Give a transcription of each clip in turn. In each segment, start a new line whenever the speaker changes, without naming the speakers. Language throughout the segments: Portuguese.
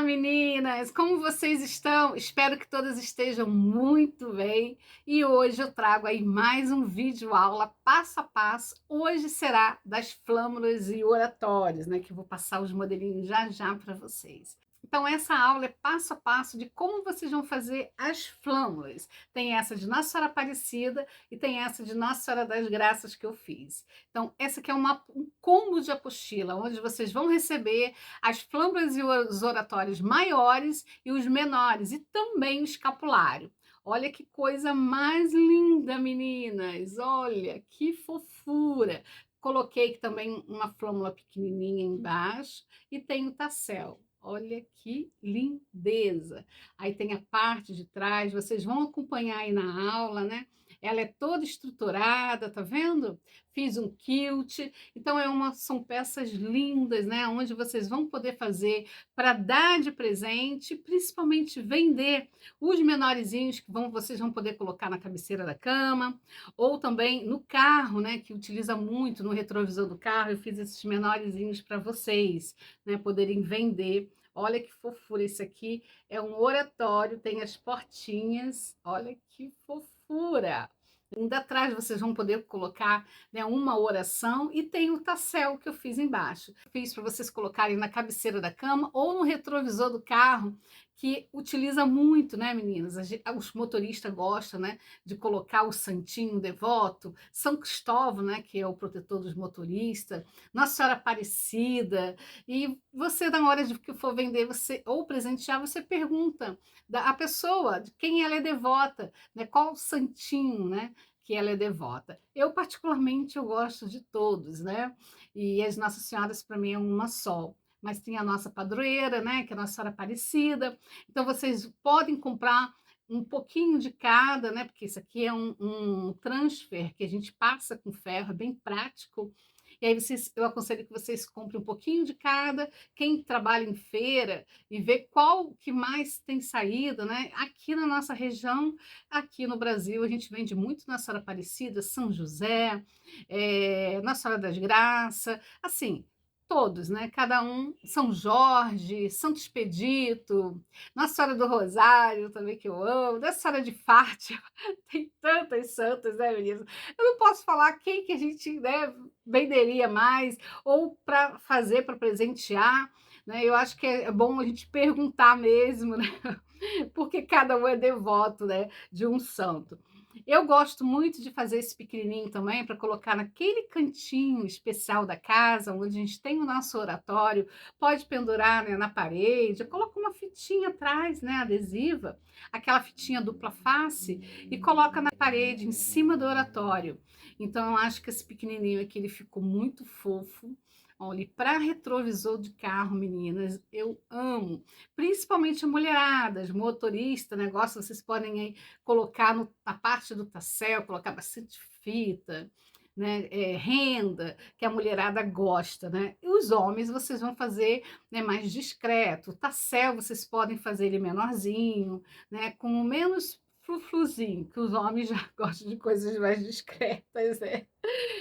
meninas! Como vocês estão? Espero que todas estejam muito bem. E hoje eu trago aí mais um vídeo aula passo a passo. Hoje será das flâmulas e oratórios, né? Que eu vou passar os modelinhos já já para vocês. Então, essa aula é passo a passo de como vocês vão fazer as flâmulas. Tem essa de Nossa Senhora Aparecida e tem essa de Nossa Senhora das Graças que eu fiz. Então, essa aqui é um combo de apostila, onde vocês vão receber as flâmulas e os oratórios maiores e os menores, e também o escapulário. Olha que coisa mais linda, meninas! Olha que fofura! Coloquei também uma flâmula pequenininha embaixo e tem o tassel. Olha que lindeza! Aí tem a parte de trás, vocês vão acompanhar aí na aula, né? Ela é toda estruturada, tá vendo? Fiz um quilt, então são peças lindas, né? Onde vocês vão poder fazer para dar de presente, principalmente vender os menorzinhos que vocês vão poder colocar na cabeceira da cama, ou também no carro, né? Que utiliza muito no retrovisor do carro. Eu fiz esses menorzinhos para vocês, né? Poderem vender. Olha que fofura, esse aqui é um oratório, tem as portinhas, olha que fofura! Ainda atrás vocês vão poder colocar, né, uma oração, e tem o tassel que eu fiz embaixo. Fiz para vocês colocarem na cabeceira da cama ou no retrovisor do carro, que utiliza muito, né, meninas? Os motoristas gostam, né, de colocar o santinho devoto, São Cristóvão, né, que é o protetor dos motoristas, Nossa Senhora Aparecida. E você, na hora de que for vender você ou presentear, você pergunta a pessoa de quem ela é devota, né, qual o santinho, né, que ela é devota. Eu, particularmente, eu gosto de todos, né? E as Nossas Senhoras, para mim, é uma só. Mas tem a nossa padroeira, né? Que é a Nossa Senhora Aparecida. Então, vocês podem comprar um pouquinho de cada, né? Porque isso aqui é um transfer que a gente passa com ferro, é bem prático. E aí eu aconselho que vocês comprem um pouquinho de cada. Quem trabalha em feira e vê qual que mais tem saído, né? Aqui na nossa região, aqui no Brasil, a gente vende muito Nossa Senhora Aparecida, São José, Nossa Senhora das Graças, assim, todos, né? Cada um, São Jorge, Santo Expedito, Nossa Senhora do Rosário também, que eu amo, Nossa Senhora de Fátima, tem tantas santas, né, meninas? Eu não posso falar quem que a gente, né, venderia mais, ou para fazer, para presentear, né? Eu acho que é bom a gente perguntar mesmo, né? Porque cada um é devoto, né, de um santo. Eu gosto muito de fazer esse pequenininho também para colocar naquele cantinho especial da casa, onde a gente tem o nosso oratório, pode pendurar, né, na parede, coloca uma fitinha atrás, né, adesiva, aquela fitinha dupla face, e coloca na parede, em cima do oratório. Então, eu acho que esse pequenininho aqui, ele ficou muito fofo. Olha, para retrovisor de carro, meninas, eu amo. Principalmente mulheradas, motorista, negócio, vocês podem aí colocar na parte do tassel, colocar bastante fita, né? Renda, que a mulherada gosta, né? E os homens vocês vão fazer, né, mais discreto. O tassel vocês podem fazer ele menorzinho, né? Com menos frufruzinho, que os homens já gostam de coisas mais discretas, né?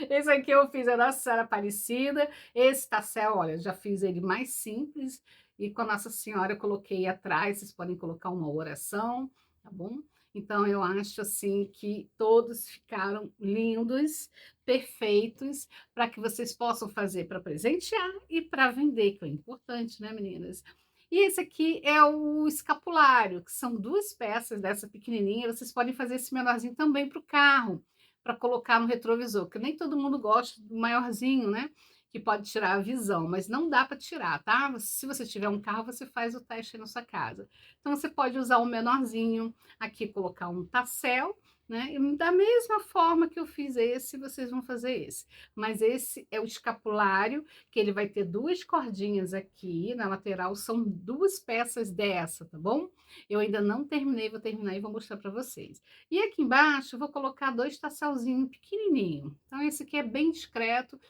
Esse aqui eu fiz a Nossa Senhora Aparecida. Esse tassel, olha, já fiz ele mais simples. E com a Nossa Senhora eu coloquei atrás, vocês podem colocar uma oração, tá bom? Então eu acho assim que todos ficaram lindos, perfeitos, para que vocês possam fazer para presentear e para vender, que é importante, né, meninas? E esse aqui é o escapulário, que são duas peças dessa pequenininha. Vocês podem fazer esse menorzinho também para o carro, para colocar no retrovisor, porque nem todo mundo gosta do maiorzinho, né? Que pode tirar a visão, mas não dá para tirar, tá? Se você tiver um carro, você faz o teste aí na sua casa. Então, você pode usar o menorzinho, aqui colocar um tassel, né? E da mesma forma que eu fiz esse, vocês vão fazer esse. Mas esse é o escapulário, que ele vai ter duas cordinhas aqui na lateral, são duas peças dessa, tá bom? Eu ainda não terminei, vou terminar e vou mostrar para vocês. E aqui embaixo eu vou colocar dois tasselzinhos pequenininhos. Então, esse aqui é bem discreto.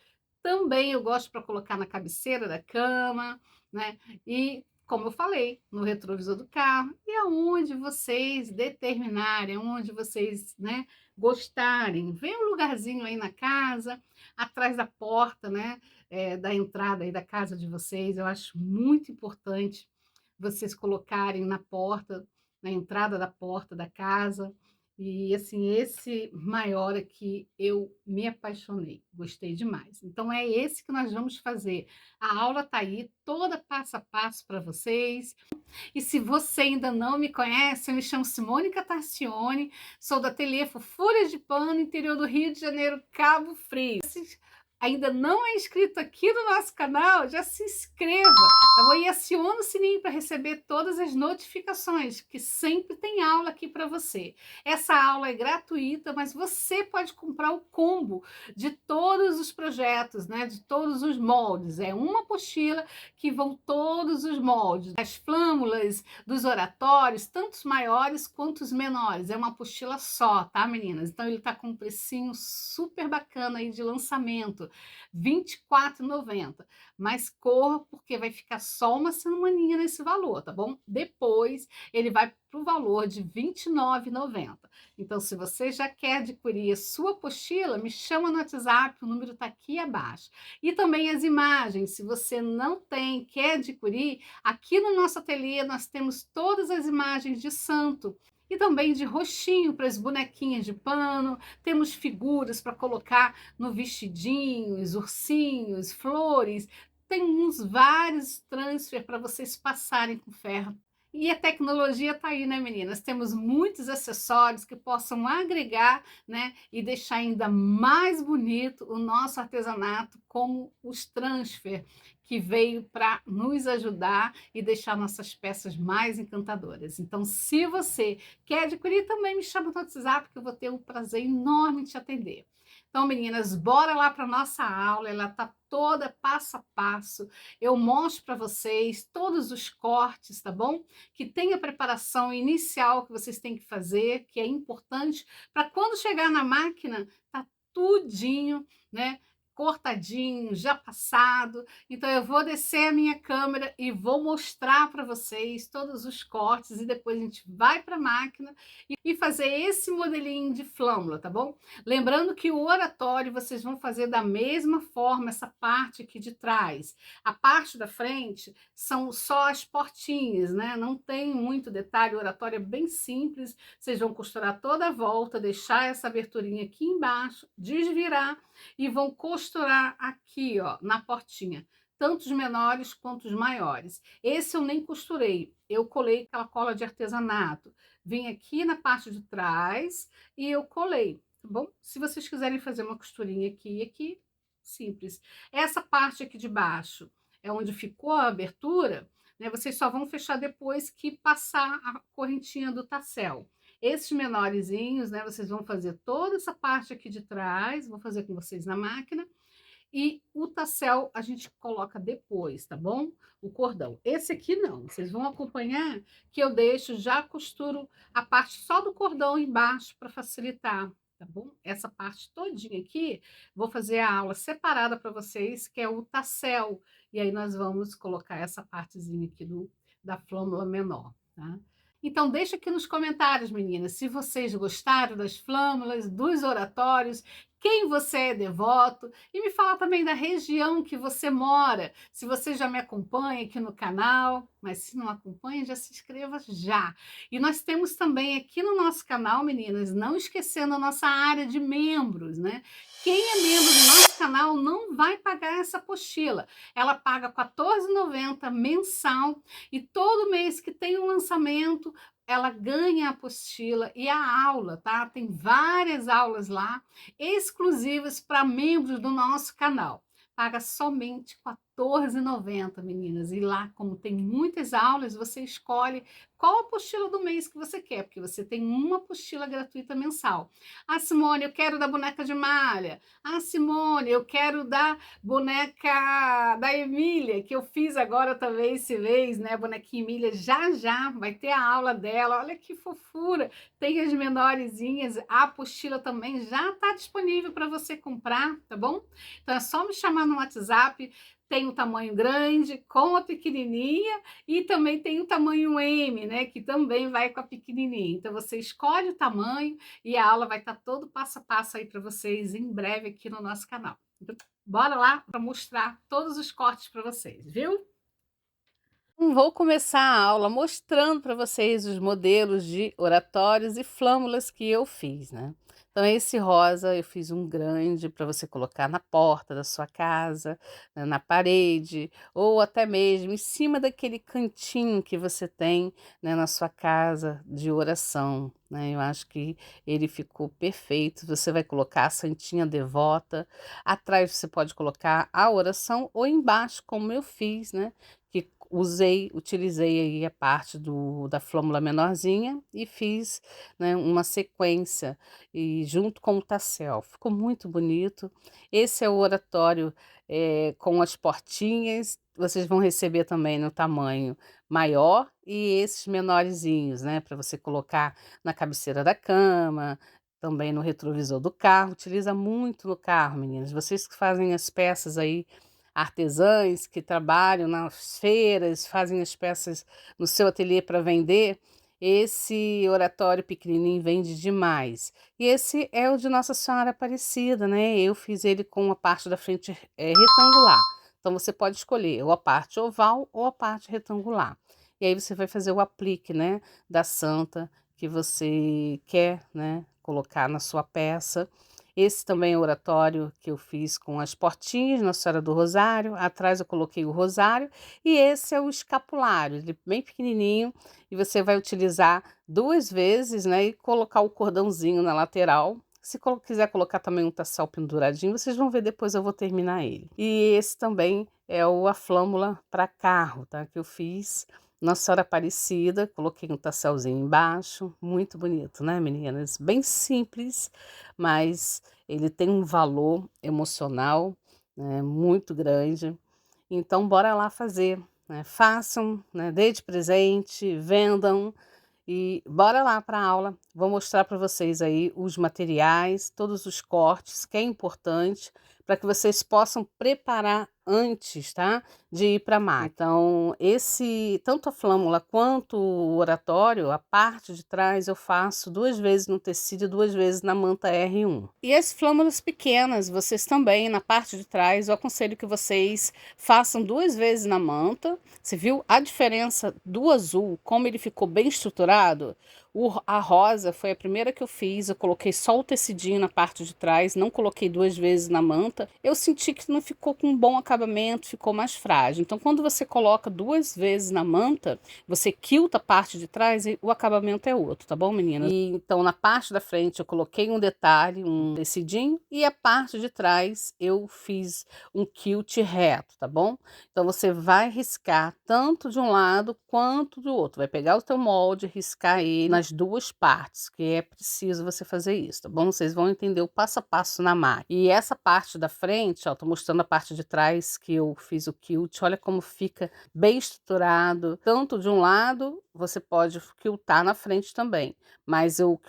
Também eu gosto para colocar na cabeceira da cama, né? E, como eu falei, no retrovisor do carro. E aonde vocês determinarem, onde vocês, né, gostarem. Vem um lugarzinho aí na casa, atrás da porta, né? Da entrada aí da casa de vocês. Eu acho muito importante vocês colocarem na porta, na entrada da porta da casa. E assim, esse maior aqui eu me apaixonei, gostei demais. Então é esse que nós vamos fazer. A aula tá aí, toda passo a passo para vocês. E se você ainda não me conhece, eu me chamo Simone Catarcione, sou do ateliê Fofura de Pano, interior do Rio de Janeiro, Cabo Frio. Se ainda não é inscrito aqui no nosso canal, já se inscreva, tá bom? E aciona o sininho para receber todas as notificações, que sempre tem aula aqui para você. Essa aula é gratuita, mas você pode comprar o combo de todos os projetos, né? De todos os moldes. É uma apostila que vão todos os moldes, das flâmulas, dos oratórios, tanto os maiores quanto os menores. É uma apostila só, tá, meninas? Então ele tá com um precinho super bacana aí de lançamento, R$ 24,90. Mas corra, porque vai ficar só uma semaninha nesse valor, tá bom? Depois ele vai para o valor de R$ 29,90. Então, se você já quer adquirir a sua apostila, me chama no WhatsApp, o número está aqui abaixo. E também as imagens, se você não tem, quer adquirir, aqui no nosso ateliê nós temos todas as imagens de santo e também de roxinho para as bonequinhas de pano, temos figuras para colocar no vestidinhos, ursinhos, flores, tem uns vários transfer para vocês passarem com ferro. E a tecnologia está aí, né, meninas? Temos muitos acessórios que possam agregar, né, e deixar ainda mais bonito o nosso artesanato, como os transfer, que veio para nos ajudar e deixar nossas peças mais encantadoras. Então, se você quer adquirir, também me chama no WhatsApp, que eu vou ter um prazer enorme em te atender. Então, meninas, bora lá para nossa aula, ela está toda passo a passo. Eu mostro para vocês todos os cortes, tá bom? Que tem a preparação inicial que vocês têm que fazer, que é importante, para quando chegar na máquina, tá tudinho, né? Cortadinho, já passado. Então eu vou descer a minha câmera e vou mostrar para vocês todos os cortes e depois a gente vai para a máquina e fazer esse modelinho de flâmula, tá bom? Lembrando que o oratório vocês vão fazer da mesma forma, essa parte aqui de trás. A parte da frente são só as portinhas, né? Não tem muito detalhe, o oratório é bem simples. Vocês vão costurar toda a volta, deixar essa aberturinha aqui embaixo, desvirar e vão costurar aqui, ó, na portinha, tanto os menores quanto os maiores. Esse eu nem costurei, eu colei aquela cola de artesanato. Vim aqui na parte de trás e eu colei, tá bom? Se vocês quiserem fazer uma costurinha aqui e aqui, simples. Essa parte aqui de baixo é onde ficou a abertura, né? Vocês só vão fechar depois que passar a correntinha do tassel. Esses menorzinhos, né, vocês vão fazer toda essa parte aqui de trás, vou fazer com vocês na máquina, e o tassel a gente coloca depois, tá bom? O cordão. Esse aqui não, vocês vão acompanhar que eu deixo, já costuro a parte só do cordão embaixo para facilitar, tá bom? Essa parte todinha aqui, vou fazer a aula separada para vocês, que é o tassel, e aí nós vamos colocar essa partezinha aqui da flâmula menor, tá? Então, deixa aqui nos comentários, meninas, se vocês gostaram das flâmulas, dos oratórios, quem você é devoto, e me fala também da região que você mora, se você já me acompanha aqui no canal, mas se não acompanha, já se inscreva já. E nós temos também aqui no nosso canal, meninas, não esquecendo a nossa área de membros, né? Quem é membro do nosso canal não vai pagar essa apostila. Ela paga R$ 14,90 mensal e todo mês que tem um lançamento, ela ganha a apostila e a aula, tá? Tem várias aulas lá, exclusivas para membros do nosso canal. Paga somente R$ 14,90, meninas. E lá, como tem muitas aulas, você escolhe qual apostila do mês que você quer, porque você tem uma apostila gratuita mensal. Ah, Simone, eu quero da boneca de malha. Ah, Simone, eu quero da boneca da Emília, que eu fiz agora também esse mês, né? Bonequinha Emília, já já vai ter a aula dela. Olha que fofura! Tem as menorzinhas, a apostila também já está disponível para você comprar, tá bom? Então é só me chamar no WhatsApp. Tem o tamanho grande com a pequenininha e também tem o tamanho M, né? Que também vai com a pequenininha. Então você escolhe o tamanho e a aula vai estar todo passo a passo aí para vocês em breve aqui no nosso canal. Então, bora lá para mostrar todos os cortes para vocês, viu? Vou começar a aula mostrando para vocês os modelos de oratórios e flâmulas que eu fiz, né. Então esse rosa eu fiz um grande para você colocar na porta da sua casa, né, na parede, ou até mesmo em cima daquele cantinho que você tem, né, na sua casa de oração, né. Eu acho que ele ficou perfeito. Você vai colocar a santinha devota, atrás você pode colocar a oração ou embaixo como eu fiz, né, que utilizei aí a parte da flâmula menorzinha e fiz, né, uma sequência e junto com o tassel, ficou muito bonito. Esse é o oratório, com as portinhas, vocês vão receber também no tamanho maior e esses menorzinhos, né, para você colocar na cabeceira da cama, também no retrovisor do carro, utiliza muito no carro meninas, vocês que fazem as peças aí artesãs que trabalham nas feiras, fazem as peças no seu ateliê para vender, esse oratório pequenininho vende demais. E esse é o de Nossa Senhora Aparecida, né, eu fiz ele com a parte da frente, retangular. Então você pode escolher ou a parte oval ou a parte retangular. E aí você vai fazer o aplique, né, da santa que você quer, né, colocar na sua peça. Esse também é o oratório que eu fiz com as portinhas, Nossa Senhora do Rosário, atrás eu coloquei o rosário, e esse é o escapulário, ele é bem pequenininho, e você vai utilizar 2 vezes, né, e colocar o cordãozinho na lateral. Se quiser colocar também um tassel penduradinho, vocês vão ver depois eu vou terminar ele. E esse também é a flâmula para carro, tá, que eu fiz. Nossa Senhora Aparecida, coloquei um tasselzinho embaixo, muito bonito, né, meninas? Bem simples, mas ele tem um valor emocional, né, muito grande. Então bora lá fazer, né? Façam, né? Dê de presente, vendam e bora lá para a aula. Vou mostrar para vocês aí os materiais, todos os cortes, que é importante para que vocês possam preparar antes, tá? De ir para a máquina. Então, tanto a flâmula quanto o oratório, a parte de trás eu faço 2 vezes no tecido e 2 vezes na manta R1. E as flâmulas pequenas, vocês também, na parte de trás, eu aconselho que vocês façam 2 vezes na manta. Você viu a diferença do azul, como ele ficou bem estruturado? A rosa foi a primeira que eu fiz, eu coloquei só o tecidinho na parte de trás, não coloquei 2 vezes na manta. Eu senti que não ficou com um bom acabamento, ficou mais frágil. Então, quando você coloca 2 vezes na manta, você quilta a parte de trás e o acabamento é outro, tá bom, meninas? E então, na parte da frente eu coloquei um detalhe, um tecidinho, e a parte de trás eu fiz um quilt reto, tá bom? Então, você vai riscar tanto de um lado quanto do outro. Vai pegar o teu molde, riscar ele nas 2 partes, que é preciso você fazer isso, tá bom? Vocês vão entender o passo a passo na máquina. E essa parte da frente, ó, tô mostrando a parte de trás que eu fiz o quilt, olha como fica bem estruturado. Tanto de um lado, você pode quiltar na frente também, mas eu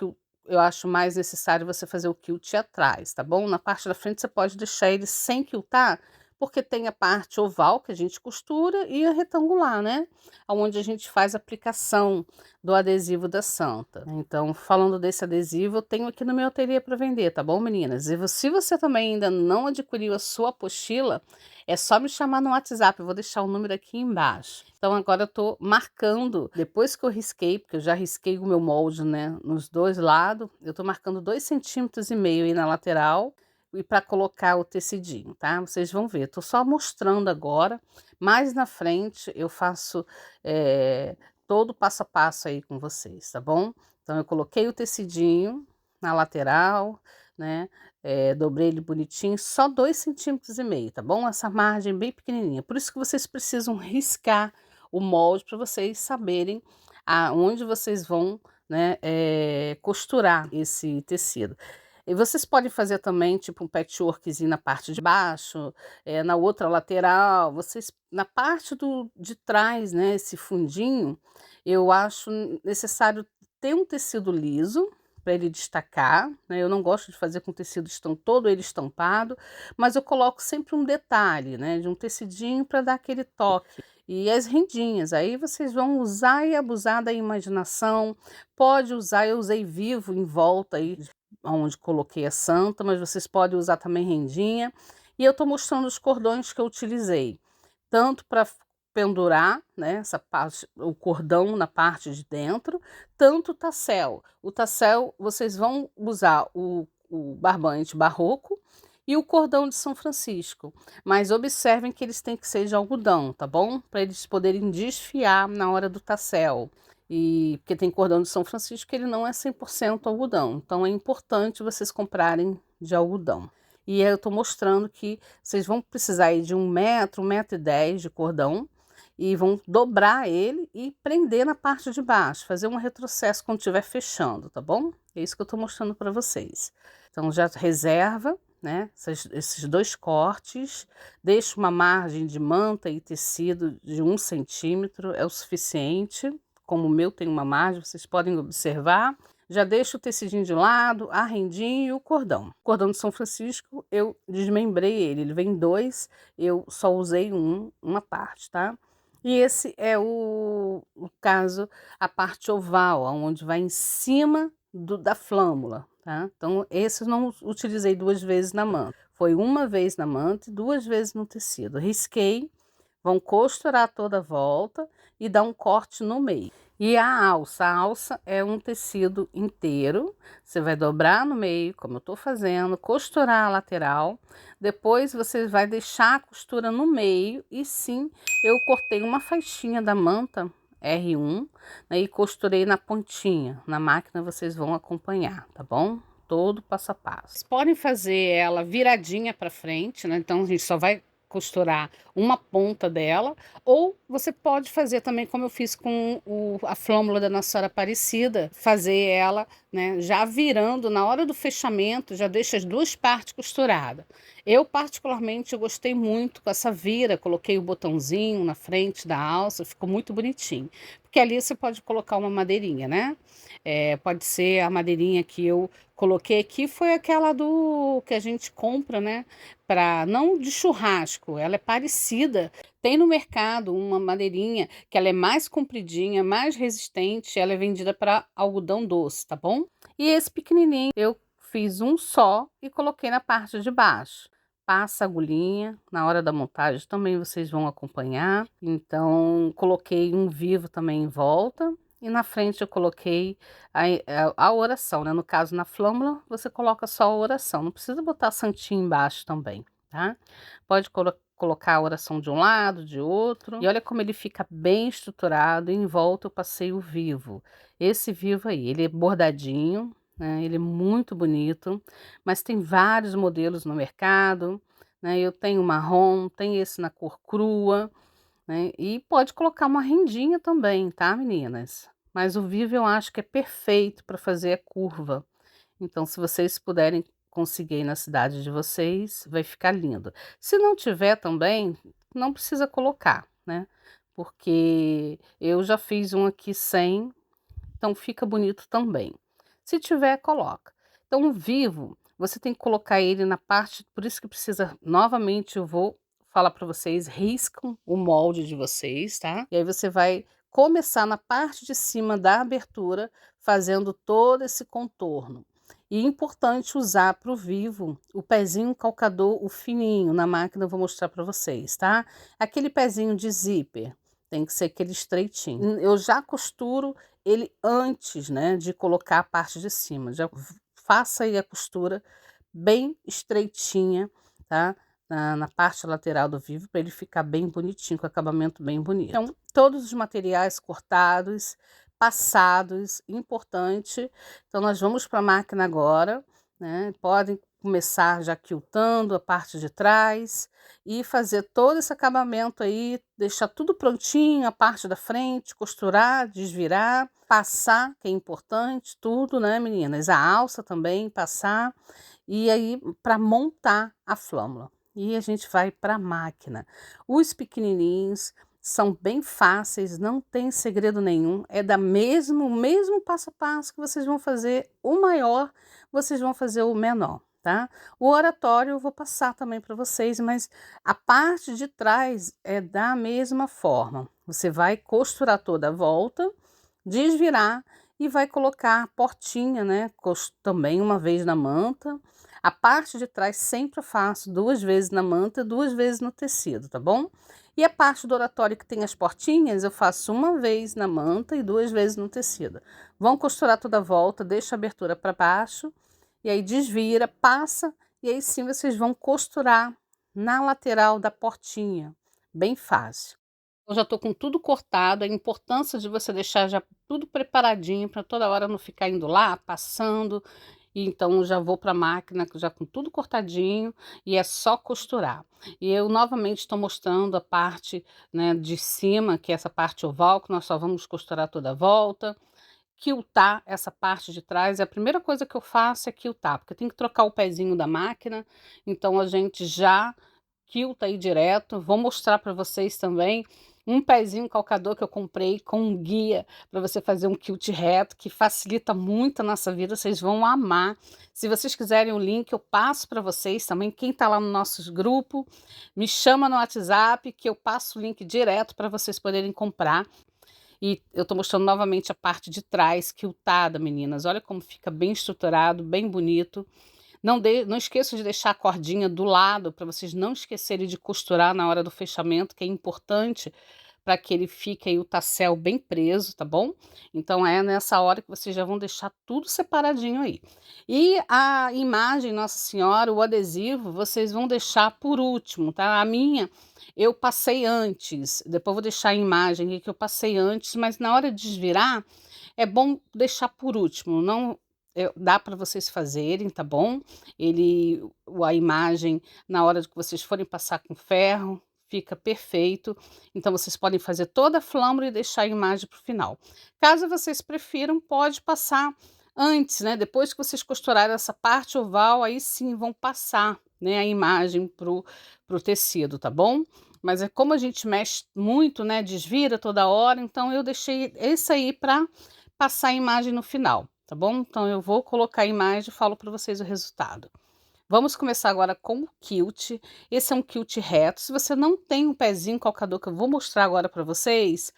acho mais necessário você fazer o quilt atrás, tá bom? Na parte da frente você pode deixar ele sem quiltar, porque tem a parte oval que a gente costura e a retangular, né? Onde a gente faz a aplicação do adesivo da santa. Então, falando desse adesivo, eu tenho aqui no meu ateliê para vender, tá bom, meninas? E se você também ainda não adquiriu a sua apostila, é só me chamar no WhatsApp, eu vou deixar o número aqui embaixo. Então, agora eu tô marcando, depois que eu risquei, porque eu já risquei o meu molde, né, nos 2 lados, eu tô marcando 2,5 centímetros aí na lateral, e para colocar o tecidinho, tá? Vocês vão ver, tô só mostrando agora, mais na frente eu faço todo o passo a passo aí com vocês, tá bom? Então eu coloquei o tecidinho na lateral, né? Dobrei ele bonitinho, só 2,5 centímetros, tá bom? Essa margem bem pequenininha, por isso que vocês precisam riscar o molde para vocês saberem aonde vocês vão, né, costurar esse tecido. E vocês podem fazer também, tipo, um patchworkzinho na parte de baixo, na outra lateral, vocês na parte de trás, né, esse fundinho, eu acho necessário ter um tecido liso, para ele destacar, né, eu não gosto de fazer com tecido todo ele estampado, mas eu coloco sempre um detalhe, né, de um tecidinho para dar aquele toque. E as rendinhas, aí vocês vão usar e abusar da imaginação, pode usar, eu usei vivo em volta aí, onde coloquei a santa, mas vocês podem usar também rendinha. E eu tô mostrando os cordões que eu utilizei, tanto para
pendurar, né, essa parte, o cordão na parte de dentro, tanto o tassel. O tassel, vocês vão usar o barbante barroco e o cordão de São Francisco, mas observem que eles têm que ser de algodão, tá bom? Para eles poderem desfiar na hora do tassel. E porque tem cordão de São Francisco que ele não é 100% algodão, então é importante vocês comprarem de algodão. E eu estou mostrando que vocês vão precisar aí de 1 metro, 1,10 m de cordão, e vão dobrar ele e prender na parte de baixo, fazer um retrocesso quando estiver fechando, tá bom? É isso que eu estou mostrando para vocês. Então já reserva, né, esses 2 cortes, deixa uma margem de manta e tecido de 1 centímetro, é o suficiente. Como o meu tem uma margem, vocês podem observar. Já deixo o tecidinho de lado, a rendinha e o cordão. O cordão de São Francisco, eu desmembrei ele vem 2, eu só usei uma parte, tá? E esse é o caso, a parte oval, onde vai em cima da flâmula, tá? Então, esse eu não utilizei 2 vezes na manta. Foi 1 vez na manta e 2 vezes no tecido. Risquei, vão costurar toda a volta e dar um corte no meio. E a alça é um tecido inteiro, você vai dobrar no meio, como eu tô fazendo, costurar a lateral, depois você vai deixar a costura no meio e sim, eu cortei uma faixinha da manta R1, né, e costurei na pontinha. Na máquina vocês vão acompanhar, tá bom? Todo passo a passo. Vocês podem fazer ela viradinha para frente, né? Então a gente só vai costurar uma ponta dela, ou você pode fazer também como eu fiz com a flâmula da Nossa Senhora Aparecida, fazer ela, né, já virando na hora do fechamento, já deixa as 2 partes costuradas. Eu particularmente gostei muito com essa vira, coloquei o botãozinho na frente da alça, ficou muito bonitinho, porque ali você pode colocar uma madeirinha, né? Pode ser a madeirinha que eu coloquei aqui, foi aquela do que a gente compra, né? Para não de churrasco, ela é parecida. Tem no mercado uma madeirinha que ela é mais compridinha, mais resistente, ela é vendida para algodão doce, tá bom? E esse pequenininho eu fiz um só e coloquei na parte de baixo. Passa a agulhinha, na hora da montagem também vocês vão acompanhar. Então, coloquei um vivo também em volta. E na frente eu coloquei a oração, né? No caso, na flâmula, você coloca só a oração. Não precisa botar santinho embaixo também, tá? Pode colocar a oração de um lado, de outro. E olha como ele fica bem estruturado. E em volta eu passei o vivo. Esse vivo aí, ele é bordadinho, né? Ele é muito bonito. Mas tem vários modelos no mercado, né? Eu tenho marrom, tem esse na cor crua, né? E pode colocar uma rendinha também, tá, meninas? Mas o vivo eu acho que é perfeito para fazer a curva. Então, se vocês puderem conseguir aí na cidade de vocês, vai ficar lindo. Se não tiver também, não precisa colocar, né? Porque eu já fiz um aqui sem, então fica bonito também. Se tiver, coloca. Então, o vivo, você tem que colocar ele na parte, por isso que precisa, novamente, eu vou falar para vocês, riscam o molde de vocês, tá? E aí você vai começar na parte de cima da abertura, fazendo todo esse contorno. E é importante usar para o vivo o pezinho calcador, o fininho, na máquina eu vou mostrar para vocês, tá? Aquele pezinho de zíper, tem que ser aquele estreitinho. Eu já costuro ele antes, né, de colocar a parte de cima. Já faça aí a costura bem estreitinha, tá? Na parte lateral do vivo, para ele ficar bem bonitinho, com acabamento bem bonito. Então, todos os materiais cortados, passados, importante. Então, nós vamos para a máquina agora, né? Podem começar já quiltando a parte de trás e fazer todo esse acabamento aí, deixar tudo prontinho, a parte da frente, costurar, desvirar, passar, que é importante, tudo, né, meninas? A alça também, passar, e aí para montar a flâmula. E a gente vai para a máquina. Os pequenininhos são bem fáceis, não tem segredo nenhum, é o mesmo passo a passo que vocês vão fazer o maior, vocês vão fazer o menor, tá? O oratório eu vou passar também para vocês, mas a parte de trás é da mesma forma. Você vai costurar toda a volta, desvirar e vai colocar a portinha, né? Também uma vez na manta. A parte de trás sempre eu faço 2 vezes na manta e 2 vezes no tecido, tá bom? E a parte do oratório que tem as portinhas, eu faço 1 vez na manta e 2 vezes no tecido. Vão costurar toda a volta, deixa a abertura para baixo, e aí desvira, passa, e aí sim vocês vão costurar na lateral da portinha, bem fácil. Eu já estou com tudo cortado, a importância de você deixar já tudo preparadinho para toda hora não ficar indo lá, passando, e então eu já vou para a máquina já com tudo cortadinho e é só costurar. E eu novamente estou mostrando a parte, né, de cima, que é essa parte oval, que nós só vamos costurar toda a volta. Quiltar essa parte de trás, a primeira coisa que eu faço é quiltar, porque tem que trocar o pezinho da máquina, então a gente já quilta aí direto. Vou mostrar para vocês também um pezinho calcador que eu comprei com um guia para você fazer um quilt reto, que facilita muito a nossa vida, vocês vão amar. Se vocês quiserem o link, eu passo para vocês também. Quem está lá no nosso grupo, me chama no WhatsApp que eu passo o link direto para vocês poderem comprar. E eu estou mostrando novamente a parte de trás, quiltada, meninas. Olha como fica bem estruturado, bem bonito. Não esqueça de deixar a cordinha do lado, para vocês não esquecerem de costurar na hora do fechamento, que é importante para que ele fique aí o tassel bem preso, tá bom? Então é nessa hora que vocês já vão deixar tudo separadinho aí. E a imagem Nossa Senhora, o adesivo, vocês vão deixar por último, tá? A minha eu passei antes, depois vou deixar a imagem aqui que eu passei antes, mas na hora de desvirar, é bom deixar por último, não dá para vocês fazerem, tá bom? A imagem, na hora que vocês forem passar com ferro, fica perfeito. Então, vocês podem fazer toda a flâmula e deixar a imagem para o final. Caso vocês prefiram, pode passar antes, né? Depois que vocês costurarem essa parte oval, aí sim vão passar, né, a imagem pro tecido, tá bom? Mas é como a gente mexe muito, né? Desvira toda hora, então eu deixei esse aí para passar a imagem no final, tá bom? Então eu vou colocar a imagem e falo para vocês o resultado. Vamos começar agora com o quilt. Esse é um quilt reto. Se você não tem um pezinho calcador que eu vou mostrar agora para vocês,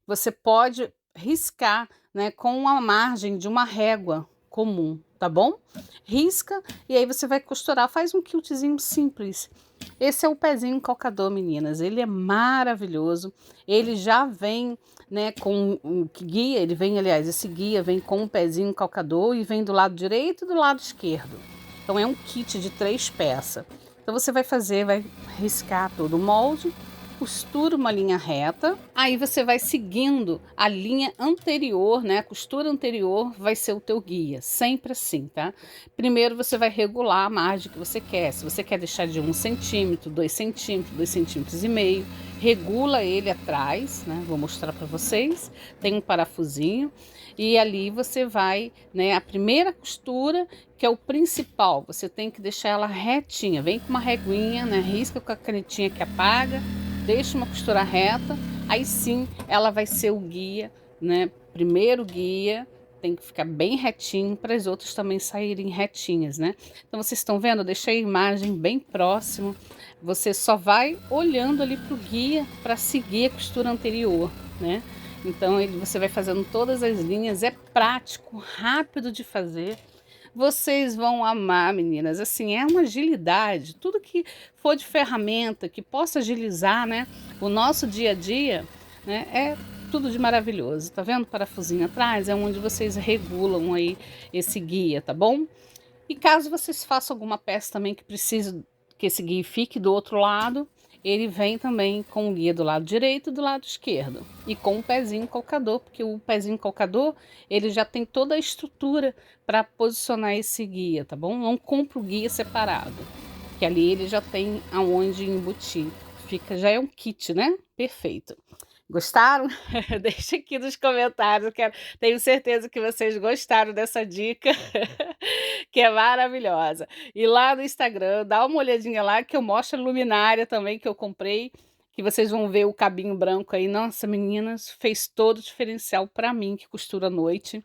você pode riscar, né, com a margem de uma régua comum, tá bom? Risca e aí você vai costurar, faz um quiltzinho simples. Esse é o pezinho calcador, meninas. Ele é maravilhoso. Ele já vem, né, com um guia, ele vem, aliás, esse guia vem com um pezinho calcador e vem do lado direito e do lado esquerdo. Então é um kit de 3 peças. Então você vai fazer, vai riscar todo o molde, costura uma linha reta, aí você vai seguindo a linha anterior, né? A costura anterior vai ser o teu guia, sempre assim, tá? Primeiro você vai regular a margem que você quer. Se você quer deixar de 1 centímetro, 2 centímetros, 2 centímetros e meio, regula ele atrás, né? Vou mostrar para vocês. Tem um parafusinho e ali você vai, né? A primeira costura, que é o principal, você tem que deixar ela retinha. Vem com uma reguinha, né? Risca com a canetinha que apaga. Deixa uma costura reta, aí sim ela vai ser o guia, né? Primeiro guia tem que ficar bem retinho para as outras também saírem retinhas, né? Então vocês estão vendo, eu deixei a imagem bem próximo. Você só vai olhando ali para o guia para seguir a costura anterior, né? Então você vai fazendo todas as linhas, é prático, rápido de fazer. Vocês vão amar, meninas. Assim, é uma agilidade. Tudo que for de ferramenta, que possa agilizar, né, o nosso dia a dia, né, é tudo de maravilhoso. Tá vendo o parafusinho atrás? É onde vocês regulam aí esse guia, tá bom? E caso vocês façam alguma peça também que precise que esse guia fique do outro lado, ele vem também com o guia do lado direito e do lado esquerdo. E com o pezinho calcador, porque o pezinho calcador, ele já tem toda a estrutura para posicionar esse guia, tá bom? Não compra o guia separado, que ali ele já tem aonde embutir. Já é um kit, né? Perfeito. Gostaram? Deixa aqui nos comentários, tenho certeza que vocês gostaram dessa dica, que é maravilhosa. E lá no Instagram, dá uma olhadinha lá que eu mostro a luminária também que eu comprei, que vocês vão ver o cabinho branco aí. Nossa, meninas, fez todo o diferencial para mim que costura à noite.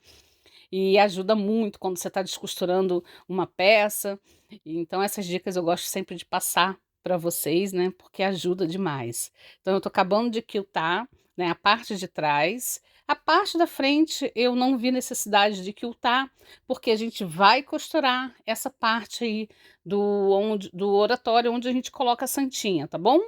E ajuda muito quando você está descosturando uma peça. Então essas dicas eu gosto sempre de passar para vocês, né? Porque ajuda demais. Então eu tô acabando de quiltar né, a parte de trás. A parte da frente eu não vi necessidade de quiltar, porque a gente vai costurar essa parte aí do oratório onde a gente coloca a santinha, tá bom?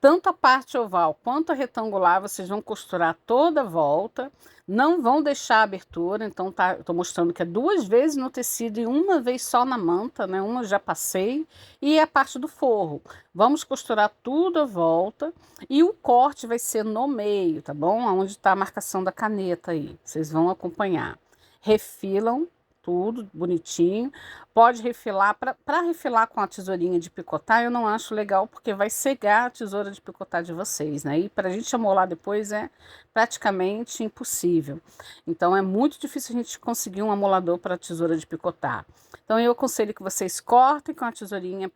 Tanto a parte oval quanto a retangular, vocês vão costurar toda a volta, não vão deixar a abertura, então tá, eu tô mostrando que é 2 vezes no tecido e 1 vez só na manta, né, uma eu já passei, e a parte do forro. Vamos costurar tudo à volta, e o corte vai ser no meio, tá bom? Aonde tá a marcação da caneta aí, vocês vão acompanhar. Refilam tudo bonitinho. Pode refilar, para refilar com a tesourinha de picotar, eu não acho legal, porque vai cegar a tesoura de picotar de vocês, né? E para a gente amolar depois é praticamente impossível. Então é muito difícil a gente conseguir um amolador para tesoura de picotar. Então eu aconselho que vocês cortem com a tesourinha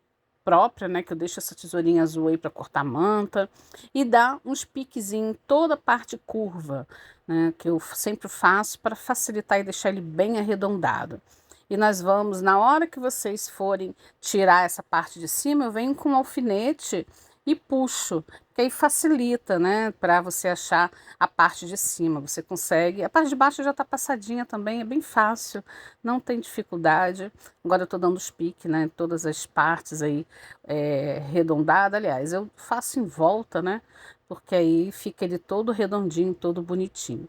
própria, né? Que eu deixo essa tesourinha azul aí para cortar manta, e dá uns piques em toda a parte curva, né? Que eu sempre faço para facilitar e deixar ele bem arredondado. E nós vamos, na hora que vocês forem tirar essa parte de cima, eu venho com um alfinete e puxo, que aí facilita, né, para você achar a parte de cima. Você consegue, a parte de baixo já está passadinha também, é bem fácil, não tem dificuldade. Agora eu estou dando os piques, né, todas as partes aí arredondadas. Aliás, eu faço em volta, né, porque aí fica ele todo redondinho, todo bonitinho.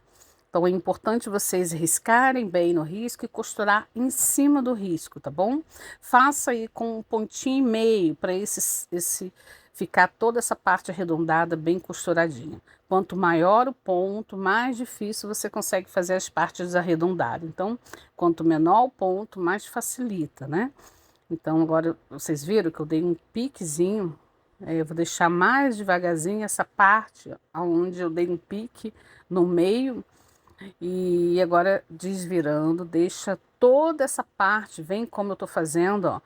Então é importante vocês riscarem bem no risco e costurar em cima do risco, tá bom? Faça aí com um pontinho e meio para esse ficar toda essa parte arredondada bem costuradinha. Quanto maior o ponto, mais difícil você consegue fazer as partes arredondadas. Então, quanto menor o ponto, mais facilita, né? Então agora vocês viram que eu dei um piquezinho. Eu vou deixar mais devagarzinho essa parte onde eu dei um pique no meio. E agora desvirando, deixa toda essa parte, vem como eu tô fazendo, ó,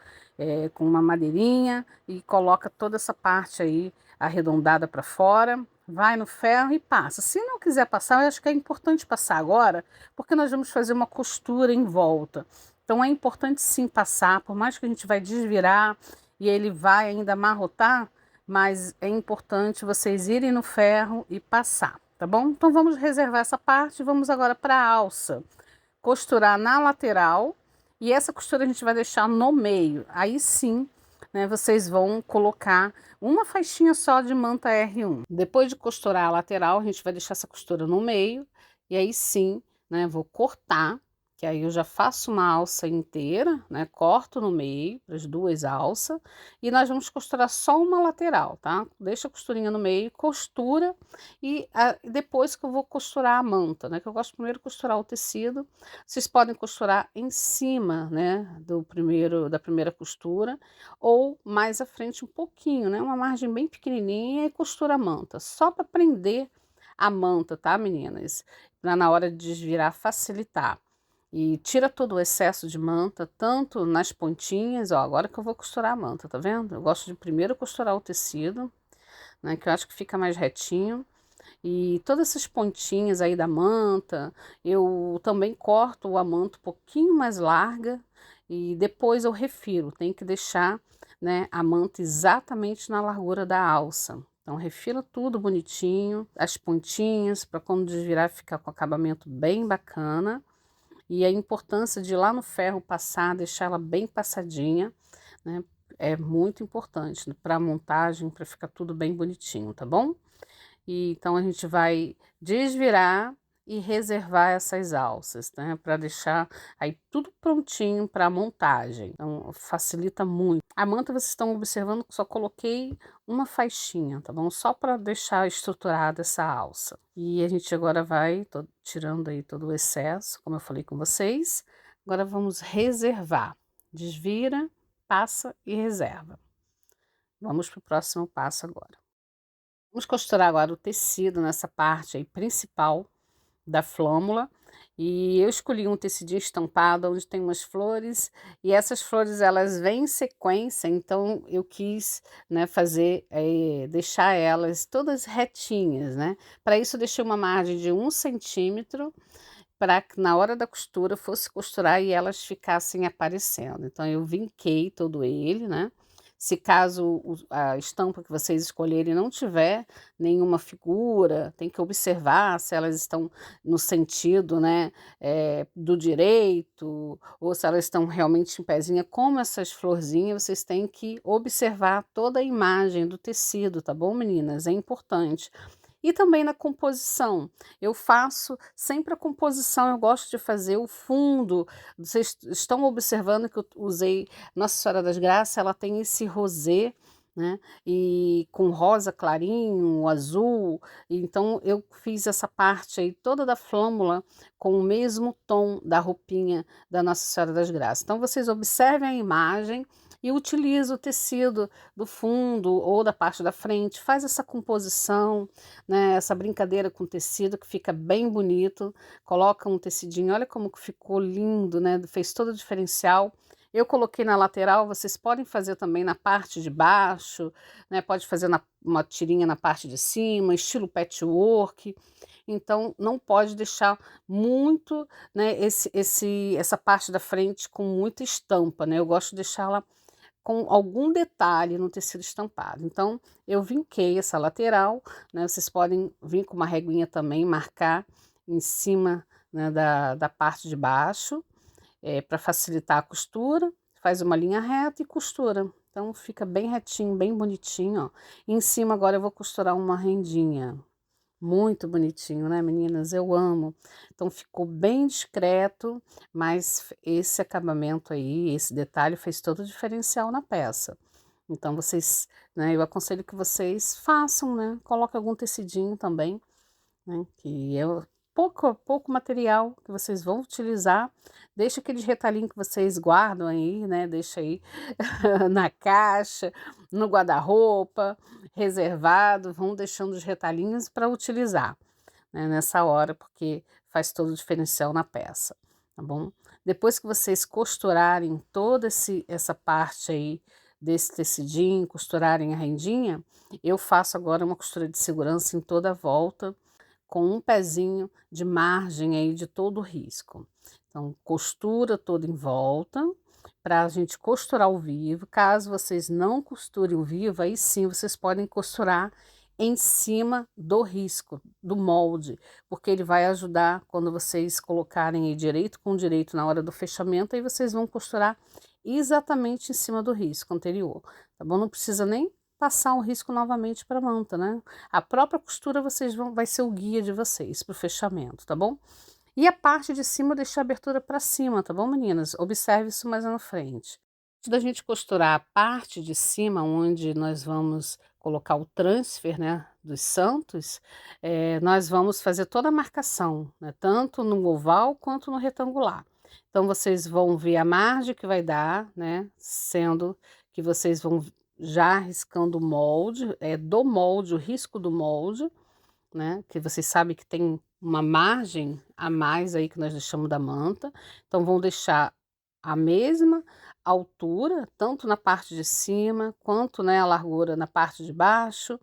com uma madeirinha, e coloca toda essa parte aí arredondada para fora, vai no ferro e passa. Se não quiser passar, eu acho que é importante passar agora, porque nós vamos fazer uma costura em volta. Então é importante sim passar, por mais que a gente vai desvirar e ele vai ainda amarrotar, mas é importante vocês irem no ferro e passar. Tá bom? Então vamos reservar essa parte, vamos agora para a alça. Costurar na lateral, e essa costura a gente vai deixar no meio. Aí sim, né, vocês vão colocar uma faixinha só de manta R1. Depois de costurar a lateral, a gente vai deixar essa costura no meio, e aí sim, né, vou cortar, que aí eu já faço uma alça inteira, né, corto no meio, para as 2 alças, e nós vamos costurar só uma lateral, tá? Deixa a costurinha no meio, costura, e depois que eu vou costurar a manta, né, que eu gosto primeiro de costurar o tecido. Vocês podem costurar em cima, né, da primeira costura, ou mais à frente um pouquinho, né, uma margem bem pequenininha, e costura a manta, só para prender a manta, tá, meninas? Para na hora de desvirar facilitar. E tira todo o excesso de manta, tanto nas pontinhas, ó, agora que eu vou costurar a manta, tá vendo? Eu gosto de primeiro costurar o tecido, né, que eu acho que fica mais retinho. E todas essas pontinhas aí da manta, eu também corto a manta um pouquinho mais larga e depois eu refiro. Tem que deixar, né, a manta exatamente na largura da alça. Então refila tudo bonitinho, as pontinhas, para quando desvirar ficar com acabamento bem bacana. E a importância de ir lá no ferro passar, deixar ela bem passadinha, né? É muito importante para a montagem, para ficar tudo bem bonitinho, tá bom? E então a gente vai desvirar e reservar essas alças, né, para deixar aí tudo prontinho para a montagem. Então facilita muito. A manta vocês estão observando que só coloquei uma faixinha, tá bom? Só para deixar estruturada essa alça. E a gente agora vai tirando aí todo o excesso, como eu falei com vocês. Agora vamos reservar. Desvira, passa e reserva. Vamos para o próximo passo agora. Vamos costurar agora o tecido nessa parte aí principal da flâmula. E eu escolhi um tecidinho estampado onde tem umas flores, e essas flores elas vêm em sequência, então eu quis, né, fazer, deixar elas todas retinhas, né? Para isso eu deixei uma margem de 1 centímetro, para que na hora da costura fosse costurar e elas ficassem aparecendo. Então eu vinquei todo ele, né? Se caso a estampa que vocês escolherem não tiver nenhuma figura, tem que observar se elas estão no sentido, né, do direito, ou se elas estão realmente em pezinha, como essas florzinhas, vocês têm que observar toda a imagem do tecido, tá bom, meninas? É importante. E também na composição, eu faço sempre a composição, eu gosto de fazer o fundo. Vocês estão observando que eu usei Nossa Senhora das Graças, ela tem esse rosé, né? E com rosa clarinho, azul. Então eu fiz essa parte aí toda da flâmula com o mesmo tom da roupinha da Nossa Senhora das Graças. Então vocês observem a imagem e utiliza o tecido do fundo ou da parte da frente, faz essa composição, né, essa brincadeira com tecido que fica bem bonito, coloca um tecidinho, olha como que ficou lindo, né, fez todo o diferencial. Eu coloquei na lateral, vocês podem fazer também na parte de baixo, né, pode fazer uma tirinha na parte de cima, estilo patchwork. Então não pode deixar muito, né, essa parte da frente com muita estampa, né, eu gosto de deixá-la com algum detalhe no tecido estampado. Então, eu vinquei essa lateral, né? Vocês podem vir com uma reguinha também, marcar em cima, né, da parte de baixo, para facilitar a costura. Faz uma linha reta e costura. Então, fica bem retinho, bem bonitinho, ó. E em cima agora eu vou costurar uma rendinha. Muito bonitinho, né, meninas? Eu amo. Então ficou bem discreto, mas esse acabamento aí, esse detalhe fez todo o diferencial na peça. Então vocês, né, eu aconselho que vocês façam, né? Coloque algum tecidinho também, né? Que é pouco material que vocês vão utilizar. Deixa aqueles retalhinhos que vocês guardam aí, né? Deixa aí na caixa, no guarda-roupa, reservado. Vão deixando os retalhinhos para utilizar, né, nessa hora, porque faz todo o diferencial na peça, tá bom? Depois que vocês costurarem toda essa parte aí desse tecidinho, costurarem a rendinha, eu faço agora uma costura de segurança em toda a volta, com um pezinho de margem aí de todo o risco. Então, costura toda em volta, para a gente costurar ao vivo. Caso vocês não costurem o vivo, aí sim vocês podem costurar em cima do risco, do molde, porque ele vai ajudar quando vocês colocarem aí direito com direito na hora do fechamento, aí vocês vão costurar exatamente em cima do risco anterior, tá bom? Não precisa nem passar o risco novamente para a manta, né? A própria costura vai ser o guia de vocês para o fechamento, tá bom? E a parte de cima eu deixei a abertura para cima, tá bom, meninas? Observe isso mais na frente. Antes da gente costurar a parte de cima, onde nós vamos colocar o transfer, né, dos santos, nós vamos fazer toda a marcação, né, tanto no oval quanto no retangular. Então, vocês vão ver a margem que vai dar, né, sendo que vocês vão já riscando o molde, do molde, o risco do molde, né? Que vocês sabem que tem uma margem a mais aí que nós deixamos da manta. Então, vão deixar a mesma altura, tanto na parte de cima, quanto, né, a largura na parte de baixo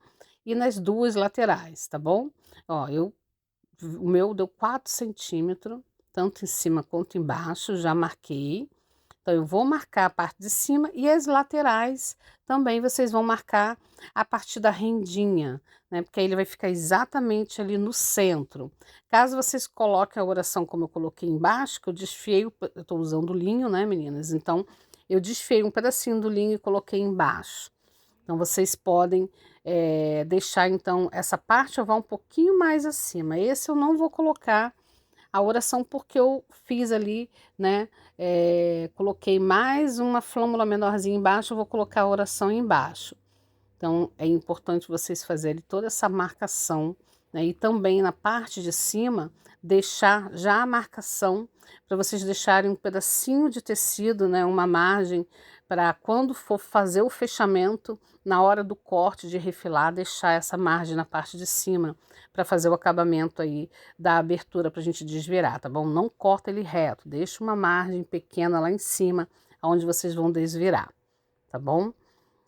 e nas duas laterais, tá bom? Ó, o meu deu 4 centímetros, tanto em cima quanto embaixo, já marquei. Então, eu vou marcar a parte de cima e as laterais também vocês vão marcar a partir da rendinha, né? Porque aí ele vai ficar exatamente ali no centro. Caso vocês coloquem a oração como eu coloquei embaixo, que eu desfiei, eu estou usando linho, né, meninas? Então, eu desfiei um pedacinho do linho e coloquei embaixo. Então, vocês podem deixar, então, essa parte oval um pouquinho mais acima. Esse eu não vou colocar a oração porque eu fiz ali, né, coloquei mais uma flâmula menorzinha embaixo, eu vou colocar a oração embaixo. Então, é importante vocês fazerem toda essa marcação, né, e também na parte de cima, deixar já a marcação, para vocês deixarem um pedacinho de tecido, né, uma margem, para quando for fazer o fechamento, na hora do corte de refilar, deixar essa margem na parte de cima, para fazer o acabamento aí da abertura para a gente desvirar, tá bom? Não corta ele reto, deixa uma margem pequena lá em cima, onde vocês vão desvirar, tá bom?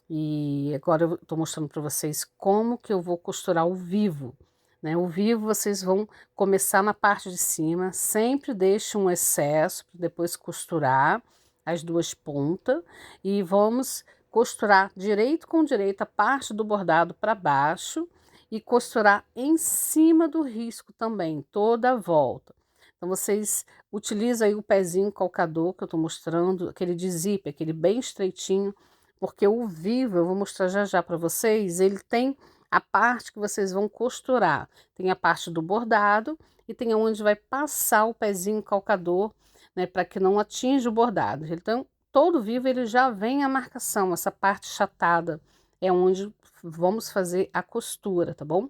E agora eu tô mostrando para vocês como que eu vou costurar o vivo, né? O vivo vocês vão começar na parte de cima, sempre deixe um excesso para depois costurar as duas pontas e vamos costurar direito com direito a parte do bordado para baixo e costurar em cima do risco também, toda a volta. Então, vocês utilizam aí o pezinho calcador que eu estou mostrando, aquele de zíper, aquele bem estreitinho, porque o vivo, eu vou mostrar já já para vocês, ele tem a parte que vocês vão costurar. Tem a parte do bordado e tem onde vai passar o pezinho calcador, né, para que não atinja o bordado. Então, todo vivo ele já vem a marcação, essa parte chatada é onde vamos fazer a costura, tá bom?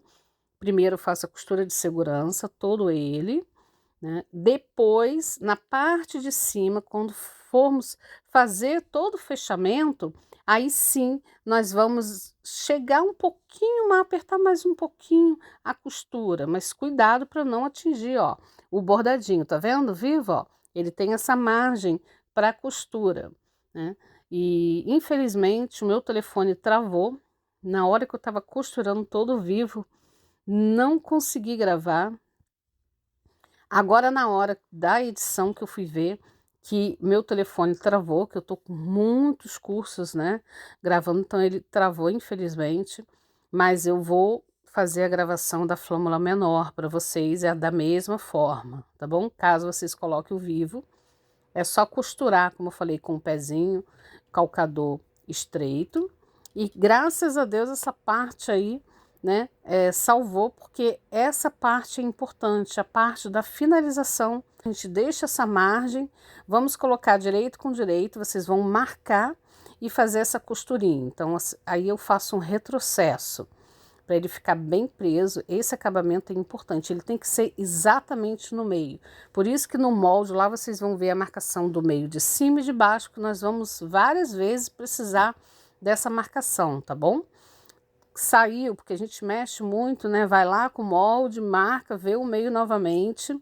Primeiro eu faço a costura de segurança, todo ele, né? Depois, na parte de cima, quando formos fazer todo o fechamento, aí sim nós vamos chegar um pouquinho, apertar mais um pouquinho a costura, mas cuidado para não atingir, ó, o bordadinho, tá vendo? Vivo, ó, ele tem essa margem para costura, né? E infelizmente o meu telefone travou na hora que eu estava costurando todo vivo, não consegui gravar. Agora, na hora da edição que eu fui ver que meu telefone travou, que eu tô com muitos cursos, né, gravando, então ele travou, infelizmente, mas eu vou fazer a gravação da flâmula menor para vocês, é da mesma forma, tá bom? Caso vocês coloquem o vivo, é só costurar, como eu falei, com o pezinho, calcador estreito, e graças a Deus essa parte aí, né, salvou, porque essa parte é importante, a parte da finalização. A gente deixa essa margem, vamos colocar direito com direito, vocês vão marcar e fazer essa costurinha. Então, aí eu faço um retrocesso para ele ficar bem preso. Esse acabamento é importante, ele tem que ser exatamente no meio. Por isso que no molde lá vocês vão ver a marcação do meio de cima e de baixo, que nós vamos várias vezes precisar dessa marcação, tá bom? Saiu, porque a gente mexe muito, né? Vai lá com o molde, marca, vê o meio novamente,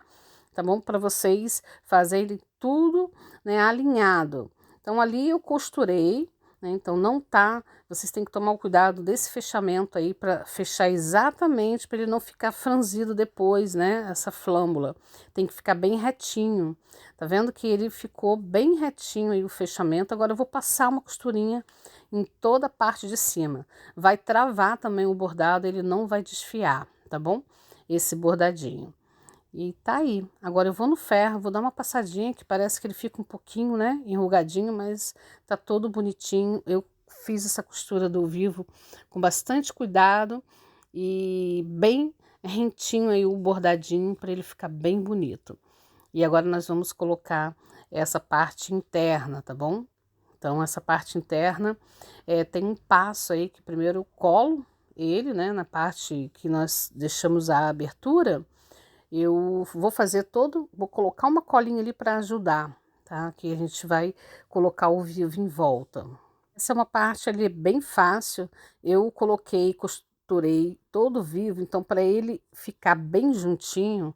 tá bom? Para vocês fazerem tudo, né, alinhado. Então, ali eu costurei, né? Então, não tá. Vocês têm que tomar o cuidado desse fechamento aí para fechar exatamente, para ele não ficar franzido depois, né? Essa flâmula tem que ficar bem retinho. Tá vendo que ele ficou bem retinho aí o fechamento? Agora eu vou passar uma costurinha em toda a parte de cima. Vai travar também o bordado, ele não vai desfiar, tá bom? Esse bordadinho. E tá aí. Agora eu vou no ferro, vou dar uma passadinha, que parece que ele fica um pouquinho, né, enrugadinho, mas tá todo bonitinho. Eu fiz essa costura do vivo com bastante cuidado e bem rentinho aí o bordadinho para ele ficar bem bonito. E agora nós vamos colocar essa parte interna, tá bom? Então, essa parte interna tem um passo aí que primeiro eu colo ele, né, na parte que nós deixamos a abertura, eu vou fazer todo, vou colocar uma colinha ali para ajudar, tá? Que a gente vai colocar o vivo em volta. Essa é uma parte ali bem fácil, eu coloquei, costurei todo vivo, então para ele ficar bem juntinho,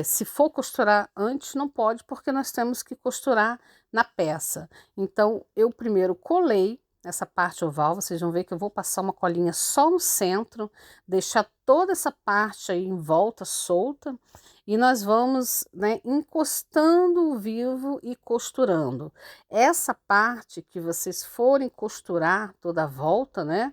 se for costurar antes não pode, porque nós temos que costurar na peça. Então eu primeiro colei essa parte oval, vocês vão ver que eu vou passar uma colinha só no centro, deixar toda essa parte aí em volta solta, e nós vamos, né, encostando o vivo e costurando. Essa parte que vocês forem costurar toda a volta, né,